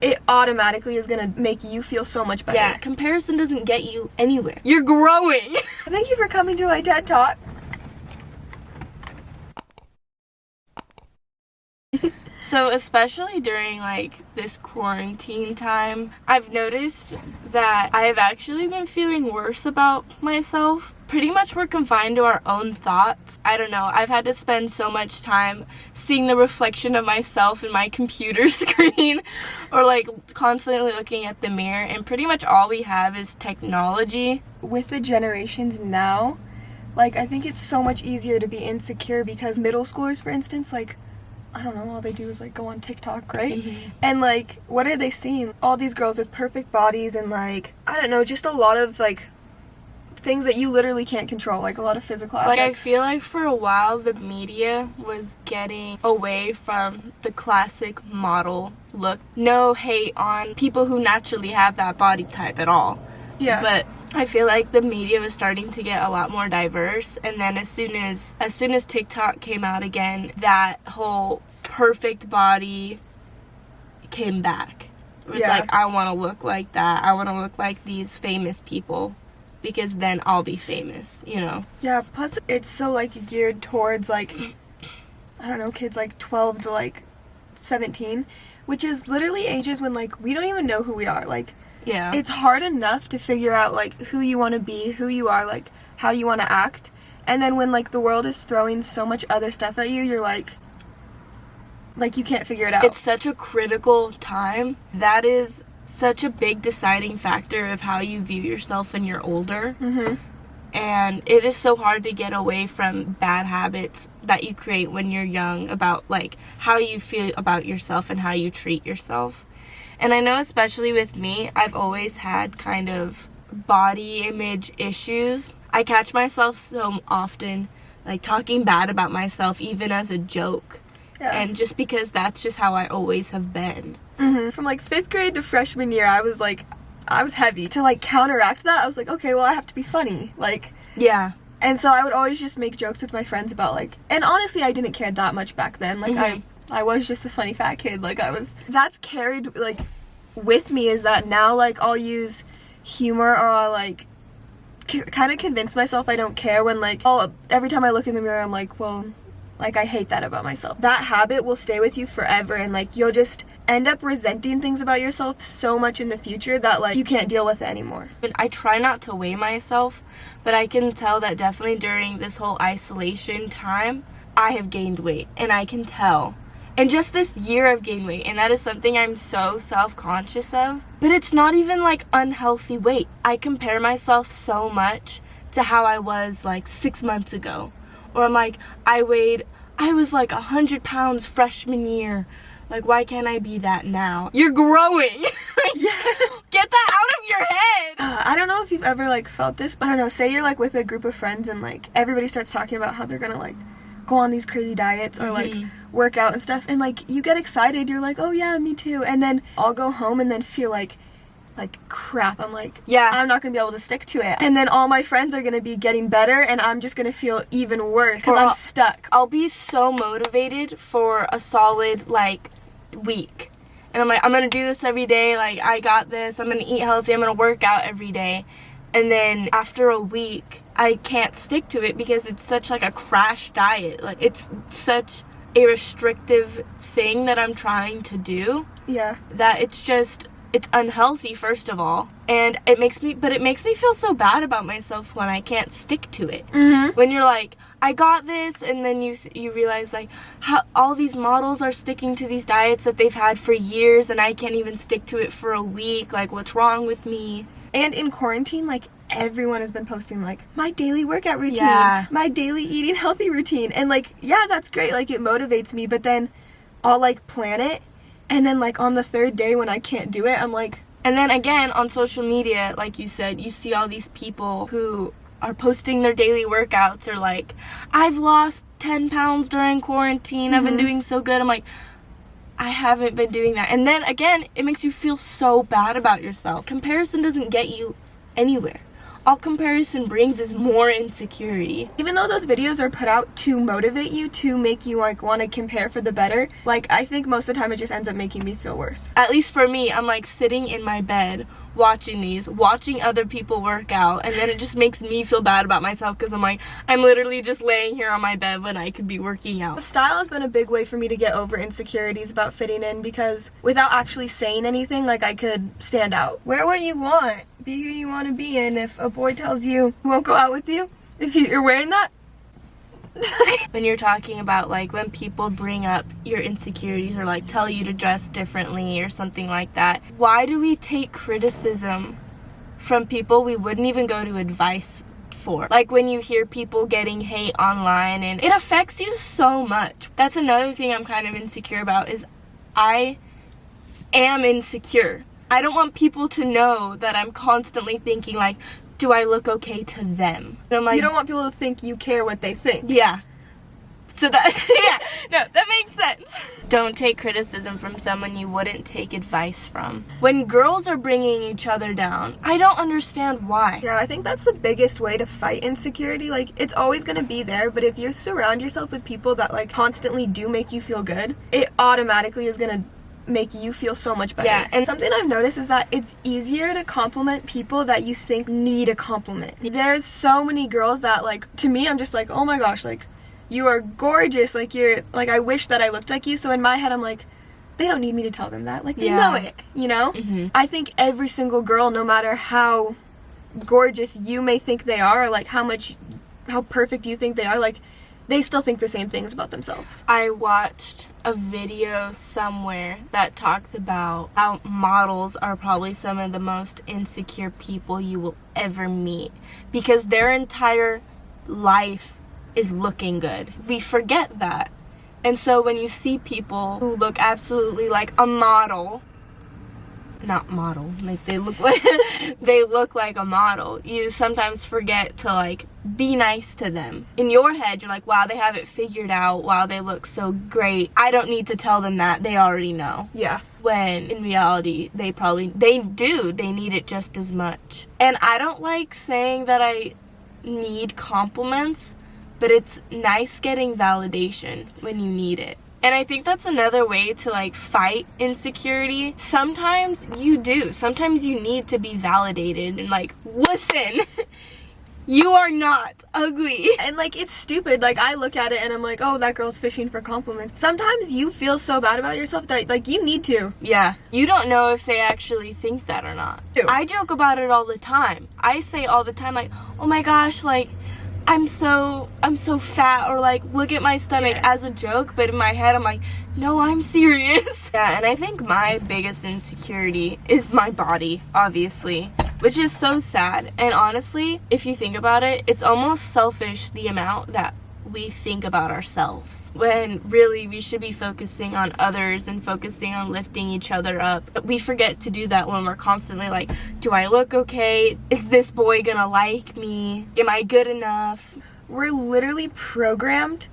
it automatically is gonna make you feel so much better. Yeah, comparison doesn't get you anywhere. You're growing. Thank you for coming to my TED Talk. So especially during like this quarantine time, I've noticed that I have actually been feeling worse about myself. Pretty much we're confined to our own thoughts. I don't know, I've had to spend so much time seeing the reflection of myself in my computer screen or like constantly looking at the mirror, and pretty much all we have is technology. With the generations now, like I think it's so much easier to be insecure because middle schoolers, for instance, like I don't know, all they do is like go on TikTok, right? Mm-hmm. And like what are they seeing? All these girls with perfect bodies and like I don't know, just a lot of like things that you literally can't control, like a lot of physical aspects. Like I feel like for a while the media was getting away from the classic model look. No hate on people who naturally have that body type at all. Yeah. But I feel like the media was starting to get a lot more diverse, and then as soon as TikTok came out again, that whole perfect body came back. It was like, I want to look like that. I want to look like these famous people because then I'll be famous, you know? Yeah, plus it's so like geared towards like, I don't know, kids like 12 to like 17, which is literally ages when like we don't even know who we are. Like, yeah, it's hard enough to figure out like who you want to be, who you are, like how you want to act, and then when like the world is throwing so much other stuff at you, you're like you can't figure it out. It's such a critical time. That is such a big deciding factor of how you view yourself when you're older. Mm-hmm. And it is so hard to get away from bad habits that you create when you're young about like how you feel about yourself and how you treat yourself. And I know especially with me, I've always had kind of body image issues. I catch myself so often like talking bad about myself even as a joke. Yeah. And just because that's just how I always have been. Mm-hmm. From like 5th grade to freshman year, I was heavy. To like counteract that, I was like, okay, well I have to be funny. Like, yeah. And so I would always just make jokes with my friends about like, and honestly I didn't care that much back then. Like Mm-hmm. I was just a funny fat kid. Like that's carried like with me, is that now like I'll use humor or I'll like kind of convince myself I don't care when like every time I look in the mirror I'm like, well, like I hate that about myself. That habit will stay with you forever, and like you'll just end up resenting things about yourself so much in the future that like you can't deal with it anymore. I try not to weigh myself, but I can tell that definitely during this whole isolation time I have gained weight, and I can tell. And just this year I've gained weight, and that is something I'm so self-conscious of. But it's not even like unhealthy weight. I compare myself so much to how I was like 6 months ago. Or I'm like, I was like 100 pounds freshman year. Like, why can't I be that now? You're growing. Yeah. Get that out of your head. I don't know if you've ever like felt this, but I don't know, say you're like with a group of friends and like everybody starts talking about how they're gonna like go on these crazy diets or like work out and stuff, and like you get excited, you're like, oh yeah, me too, and then I'll go home and then feel like crap. I'm like, yeah, I'm not gonna be able to stick to it, and then all my friends are gonna be getting better and I'm just gonna feel even worse because I'm stuck. I'll be so motivated for a solid like week, and I'm like, I'm gonna do this every day, like I got this, I'm gonna eat healthy, I'm gonna work out every day, and then after a week I can't stick to it because it's such like a crash diet. Like it's such a restrictive thing that I'm trying to do. Yeah. That it's unhealthy, first of all, and it makes me feel so bad about myself when I can't stick to it. Mm-hmm. When you're like, I got this, and then you realize like how all these models are sticking to these diets that they've had for years, and I can't even stick to it for a week. Like, what's wrong with me? And in quarantine, like everyone has been posting like my daily workout routine, my daily eating healthy routine, and like yeah, that's great, like it motivates me, but then I'll like plan it, and then like on the 3rd day when I can't do it, I'm like, and then again on social media, like you said, you see all these people who are posting their daily workouts, or like, I've lost 10 pounds during quarantine, I've been doing so good. I'm like, I haven't been doing that. And then again, it makes you feel so bad about yourself. Comparison doesn't get you anywhere. all comparison brings is more insecurity. Even though those videos are put out to motivate you, to make you like want to compare for the better, like I think most of the time it just ends up making me feel worse. At least for me, I'm like sitting in my bed watching other people work out, and then it just makes me feel bad about myself because I'm like, I'm literally just laying here on my bed when I could be working out. Style has been a big way for me to get over insecurities about fitting in, because without actually saying anything, like I could stand out. Wear what you want, be who you want to be, and if a boy tells you he won't go out with you if you're wearing that. When you're talking about like when people bring up your insecurities or like tell you to dress differently or something like that, why do we take criticism from people we wouldn't even go to advice for? Like when you hear people getting hate online, and it affects you so much. That's another thing I'm kind of insecure about, is I am insecure. I don't want people to know that I'm constantly thinking like, do I look okay to them? And I'm like, You don't want people to think you care what they think. yeah. So that, yeah, no, that makes sense. Don't take criticism from someone you wouldn't take advice from. When girls are bringing each other down, I don't understand why. Yeah, I think that's the biggest way to fight insecurity. Like, it's always gonna be there, but if you surround yourself with people that like constantly do make you feel good, it automatically is gonna make you feel so much better. Yeah, and something I've noticed is that it's easier to compliment people that you think need a compliment. There's so many girls that, like, to me, I'm just like, oh my gosh, like, you are gorgeous, like, you're, like, I wish that I looked like you. So in my head, I'm like, they don't need me to tell them that, like, they know it, you know? I think every single girl, no matter how gorgeous you may think they are, or like how perfect you think they are, like, they still think the same things about themselves. I watched a video somewhere that talked about how models are probably some of the most insecure people you will ever meet, because their entire life is looking good. We forget that. And so when you see people who look absolutely like a model, not model, like they look like a model, you sometimes forget to like be nice to them. In your head, you're like, wow, they have it figured out, wow, they look so great, I don't need to tell them that, they already know. Yeah. When in reality, they need it just as much. And I don't like saying that I need compliments, but it's nice getting validation when you need it. And I think that's another way to like fight insecurity. Sometimes you do. Sometimes you need to be validated and like, listen, you are not ugly. And like, it's stupid. Like, I look at it and I'm like, oh, that girl's fishing for compliments. Sometimes you feel so bad about yourself that like you need to. Yeah. You don't know if they actually think that or not. Ew. I joke about it all the time. I say all the time like, oh my gosh, like, I'm so fat, or like, look at my stomach, as a joke, but in my head I'm like, no, I'm serious. Yeah, and I think my biggest insecurity is my body, obviously, which is so sad. And honestly, if you think about it, it's almost selfish the amount that we think about ourselves, when really we should be focusing on others and focusing on lifting each other up. But we forget to do that when we're constantly like, do I look okay? Is this boy gonna like me? Am I good enough? We're literally programmed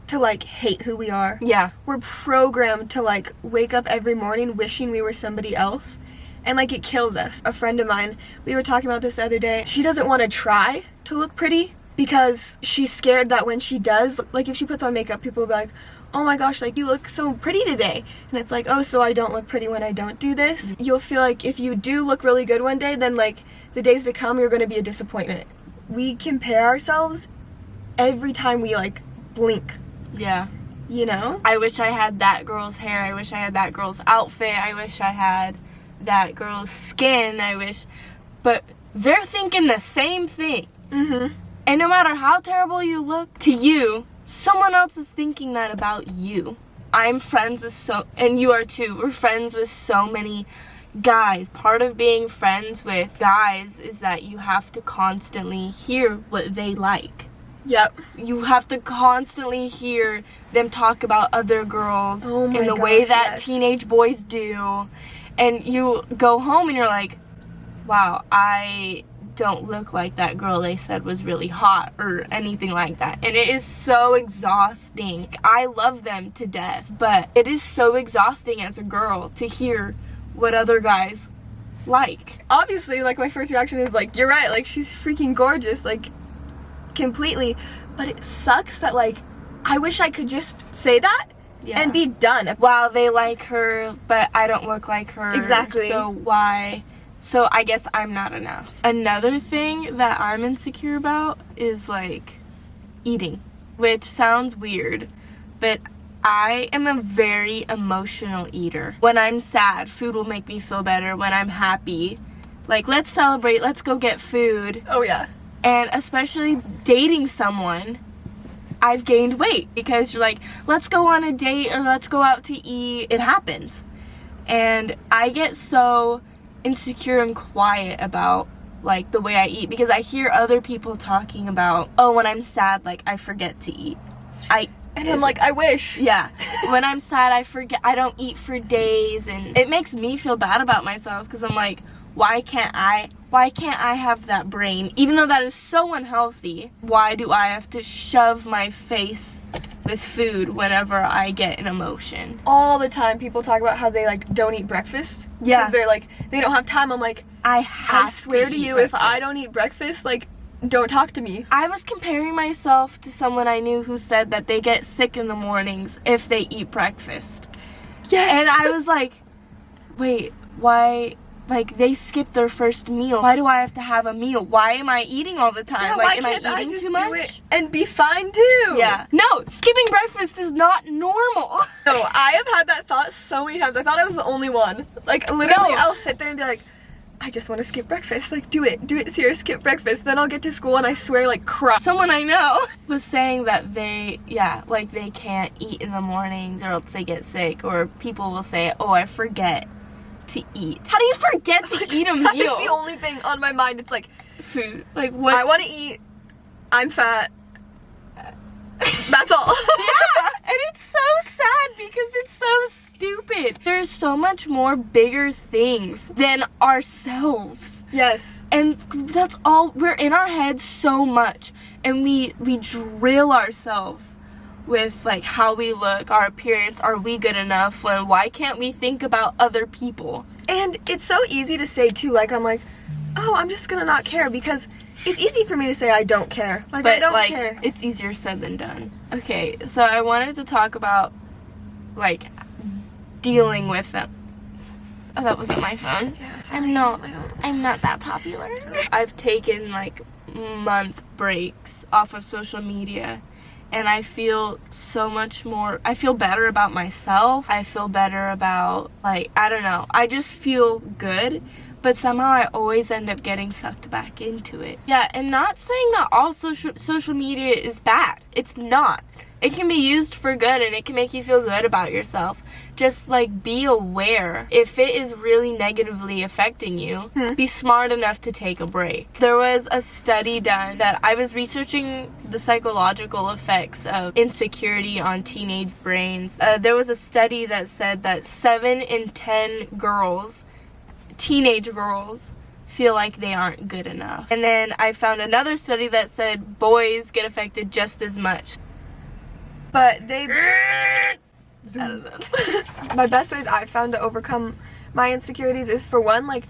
to like hate who we are. Yeah. We're programmed to like wake up every morning wishing we were somebody else, and like it kills us. A friend of mine, we were talking about this the other day, she doesn't want to try to look pretty because she's scared that when she does, like if she puts on makeup, people will be like, oh my gosh, like you look so pretty today. And it's like, oh, so I don't look pretty when I don't do this? You'll feel like if you do look really good one day, then like the days to come, you're going to be a disappointment. We compare ourselves every time we like blink. Yeah. You know? I wish I had that girl's hair. I wish I had that girl's outfit. I wish I had that girl's skin. But they're thinking the same thing. And no matter how terrible you look to you, someone else is thinking that about you. I'm friends with and you are too, we're friends with so many guys. Part of being friends with guys is that you have to constantly hear what they like. Yep. You have to constantly hear them talk about other girls in the way that teenage boys do. And you go home and you're like, wow, I don't look like that girl they said was really hot or anything like that. And it is so exhausting. I love them to death, but it is so exhausting as a girl to hear what other guys like. Obviously, like, my first reaction is like, you're right, like, she's freaking gorgeous, like, completely. But it sucks that, like, I wish I could just say that and be done. Wow, they like her, but I don't look like her. Exactly. So why? So I guess I'm not enough. Another thing that I'm insecure about is, like, eating, which sounds weird, but I am a very emotional eater. When I'm sad, food will make me feel better. When I'm happy, like, let's celebrate, let's go get food. Oh, yeah. And especially dating someone, I've gained weight because you're like, let's go on a date or let's go out to eat. It happens. And I get so insecure and quiet about, like, the way I eat because I hear other people talking about, oh, when I'm sad, like, I forget to eat. And I'm like, I wish. Yeah. When I'm sad, I don't eat for days, and it makes me feel bad about myself because I'm like, why can't I have that brain? Even though that is so unhealthy, why do I have to shove my face with food whenever I get an emotion? All the time people talk about how they, like, don't eat breakfast. Yeah. Because they're like, they don't have time. I'm like, I swear to you, if I don't eat breakfast, like, don't talk to me. I was comparing myself to someone I knew who said that they get sick in the mornings if they eat breakfast. Yes. And I was like, wait, why? Like, they skip their first meal. Why do I have to have a meal? Why am I eating all the time? Yeah, like, why am can't I eating just too do much? it and be fine too? Yeah. No, skipping breakfast is not normal. No, I have had that thought so many times. I thought I was the only one. Like, literally, No. I'll sit there and be like, I just want to skip breakfast. Like, do it, Sierra, skip breakfast. Then I'll get to school and I swear, like, cry. Someone I know was saying that they can't eat in the mornings or else they get sick, or people will say, oh, I forget to eat. How do you forget to eat a meal? That is the only thing on my mind. It's like, food. Like, what? I want to eat. I'm fat. That's all. Yeah, and it's so sad because it's so stupid. There's so much more bigger things than ourselves. Yes. And that's all, we're in our heads so much, and we drill ourselves with, like, how we look, our appearance, are we good enough, when why can't we think about other people? And it's so easy to say too, like, I'm like, oh, I'm just gonna not care, because it's easy for me to say I don't care. Like, But, I don't like, care. it's easier said than done. Okay, so I wanted to talk about, like, dealing with them. Oh, that wasn't my phone. Yeah, sorry. I'm not that popular. I've taken, like, month breaks off of social media, and I feel so much more, I feel better about myself. I feel better about, like, I don't know, I just feel good, but somehow I always end up getting sucked back into it. Yeah, and not saying that all social media is bad. It's not. It can be used for good, and it can make you feel good about yourself. Just, like, be aware. If it is really negatively affecting you, be smart enough to take a break. There was a study done that I was researching the psychological effects of insecurity on teenage brains. There was a study that said that 7 in 10 girls, teenage girls, feel like they aren't good enough. And then I found another study that said boys get affected just as much. But they... My best ways I've found to overcome my insecurities is, for one, like,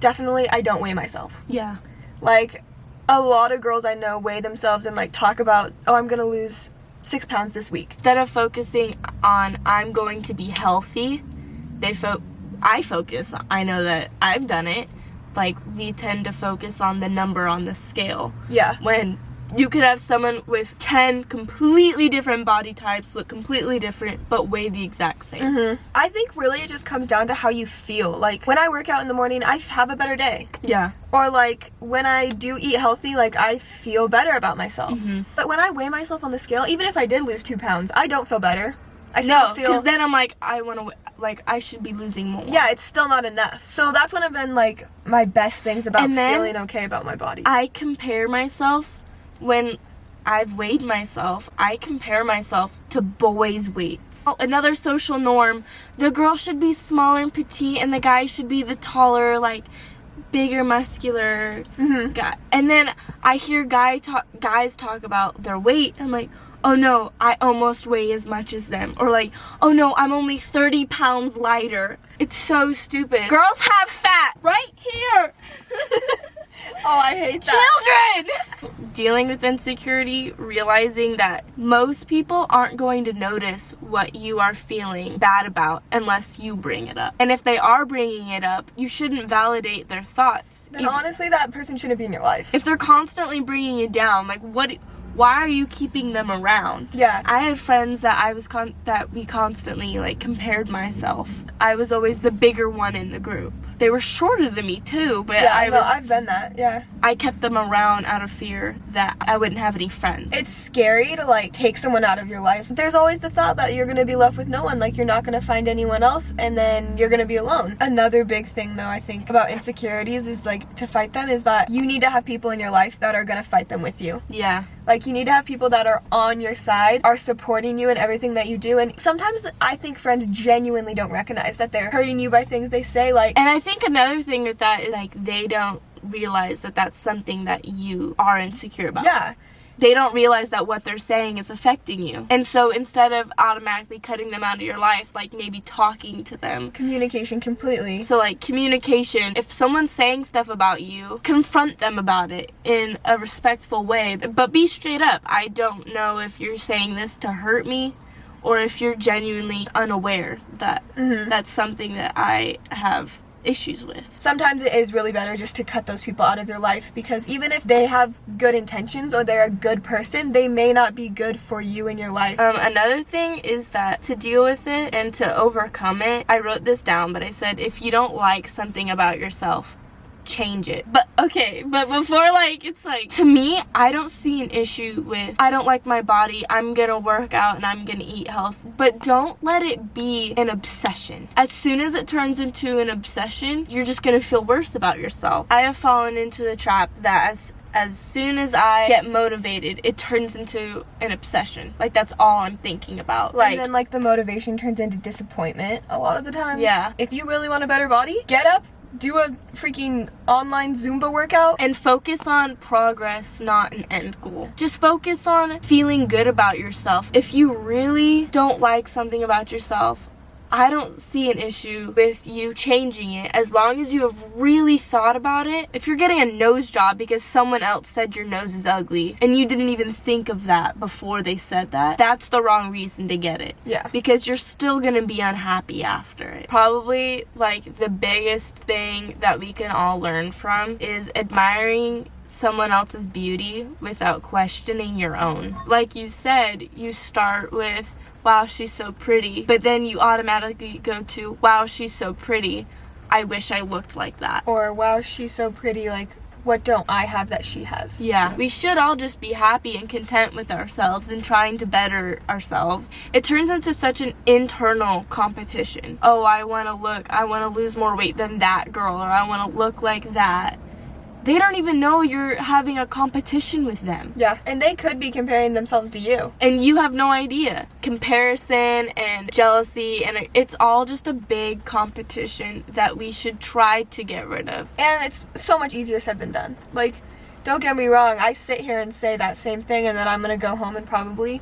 definitely I don't weigh myself. Yeah. Like, a lot of girls I know weigh themselves and, like, talk about, oh, I'm gonna lose 6 pounds this week. Instead of focusing on, I'm going to be healthy, I focus, I know that I've done it, like, we tend to focus on the number on the scale. Yeah. When you could have someone with 10 completely different body types, look completely different, but weigh the exact same. I think really it just comes down to how you feel. Like, when I work out in the morning, I have a better day. Yeah. Or, like, when I do eat healthy, like, I feel better about myself. But when I weigh myself on the scale, even if I did lose 2 pounds, I don't feel better. I still feel... because then I'm like, I should be losing more. Yeah, it's still not enough. So that's one of been, like, my best things about feeling okay about my body. I compare myself, when I've weighed myself, I compare myself to boys' weights. Another social norm, the girl should be smaller and petite, and the guy should be the taller, like, bigger, muscular guy. And then I hear guys talk about their weight, and I'm like, oh no, I almost weigh as much as them. Or like, oh no, I'm only 30 pounds lighter. It's so stupid. Girls have fat right Oh, I hate that. Children! Dealing with insecurity, realizing that most people aren't going to notice what you are feeling bad about unless you bring it up. And if they are bringing it up, you shouldn't validate their thoughts. Then honestly, that person shouldn't be in your life. If they're constantly bringing you down, like why are you keeping them around? Yeah. I had friends that that we constantly like compared myself. I was always the bigger one in the group. They were shorter than me too, but Yeah, I've been that, yeah. I kept them around out of fear that I wouldn't have any friends. It's scary to like take someone out of your life. There's always the thought that you're gonna be left with no one, like you're not gonna find anyone else and then you're gonna be alone. Another big thing though, I think, about insecurities is like to fight them is that you need to have people in your life that are gonna fight them with you. Yeah. Like, you need to have people that are on your side, are supporting you in everything that you do. And sometimes I think friends genuinely don't recognize that they're hurting you by things they say. Like, and I think another thing with that is, like, they don't realize that that's something that you are insecure about. yeah. They don't realize that what they're saying is affecting you. And so instead of automatically cutting them out of your life, like maybe talking to them. Communication completely. So like communication, if someone's saying stuff about you, confront them about it in a respectful way. But be straight up. I don't know if you're saying this to hurt me or if you're genuinely unaware that that's something that I have issues with. Sometimes it is really better just to cut those people out of your life, because even if they have good intentions or they're a good person, they may not be good for you in your life. Another thing is that to deal with it and to overcome it, I wrote this down, but I said if you don't like something about yourself, change it. But before, like, it's like, to me, I don't see an issue with I don't like my body, I'm gonna work out and I'm gonna eat health, but don't let it be an obsession. As soon as it turns into an obsession, you're just gonna feel worse about yourself. I have fallen into the trap that as soon as I get motivated, it turns into an obsession. Like, that's all I'm thinking about. Like, and then, like, the motivation turns into disappointment a lot of the times. Yeah. If you really want a better body, get up, do a freaking online Zumba workout. And focus on progress, not an end goal. Just focus on feeling good about yourself. If you really don't like something about yourself, I don't see an issue with you changing it as long as you have really thought about it. If you're getting a nose job because someone else said your nose is ugly and you didn't even think of that before they said that, that's the wrong reason to get it. Yeah. Because you're still gonna be unhappy after it. Probably, like, the biggest thing that we can all learn from is admiring someone else's beauty without questioning your own. Like you said, you start with, wow, she's so pretty, but then you automatically go to, wow, she's so pretty, I wish I looked like that. Or, wow, she's so pretty, like, what don't I have that she has? Yeah, we should all just be happy and content with ourselves and trying to better ourselves. It turns into such an internal competition. Oh, I want to lose more weight than that girl, or I want to look like that. They don't even know you're having a competition with them. Yeah, and they could be comparing themselves to you. And you have no idea. Comparison and jealousy, and it's all just a big competition that we should try to get rid of. And it's so much easier said than done. Like, don't get me wrong, I sit here and say that same thing and then I'm gonna go home and probably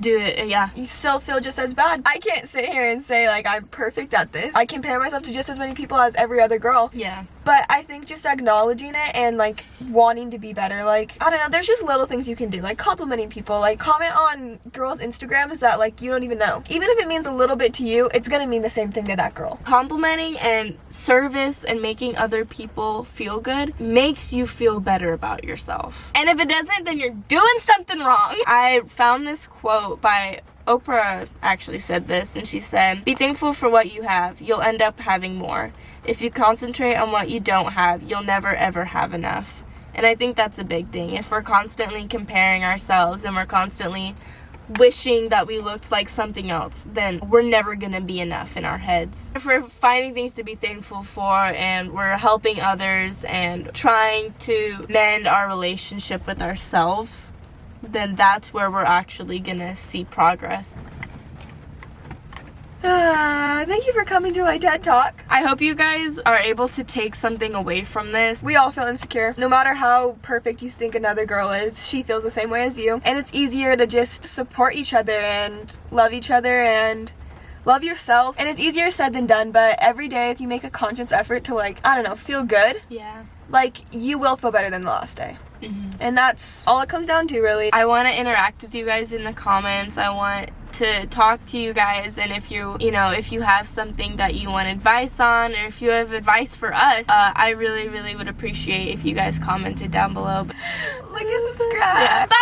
do it, yeah. You still feel just as bad. I can't sit here and say, like, I'm perfect at this. I compare myself to just as many people as every other girl. Yeah. But I think just acknowledging it and, like, wanting to be better, like, I don't know, there's just little things you can do. Like, complimenting people. Like, comment on girls' Instagrams that, like, you don't even know. Even if it means a little bit to you, it's gonna mean the same thing to that girl. Complimenting and service and making other people feel good makes you feel better about yourself. And if it doesn't, then you're doing something wrong. I found this quote by Oprah actually said this, and she said, "Be thankful for what you have. You'll end up having more. If you concentrate on what you don't have, you'll never ever have enough." And I think that's a big thing. If we're constantly comparing ourselves and we're constantly wishing that we looked like something else, then we're never gonna be enough in our heads. If we're finding things to be thankful for and we're helping others and trying to mend our relationship with ourselves, then that's where we're actually gonna see progress. Thank you for coming to my TED Talk. I hope you guys are able to take something away from this. We all feel insecure. No matter how perfect you think another girl is, she feels the same way as you. And it's easier to just support each other and love each other and love yourself. And it's easier said than done, but every day if you make a conscious effort to like, I don't know, feel good, Yeah. like you will feel better than the last day. And that's all it comes down to, really. I want to interact with you guys in the comments. I want to talk to you guys, and if if you have something that you want advice on, or if you have advice for us, I really would appreciate if you guys commented down below. Like and subscribe. Yeah. Bye.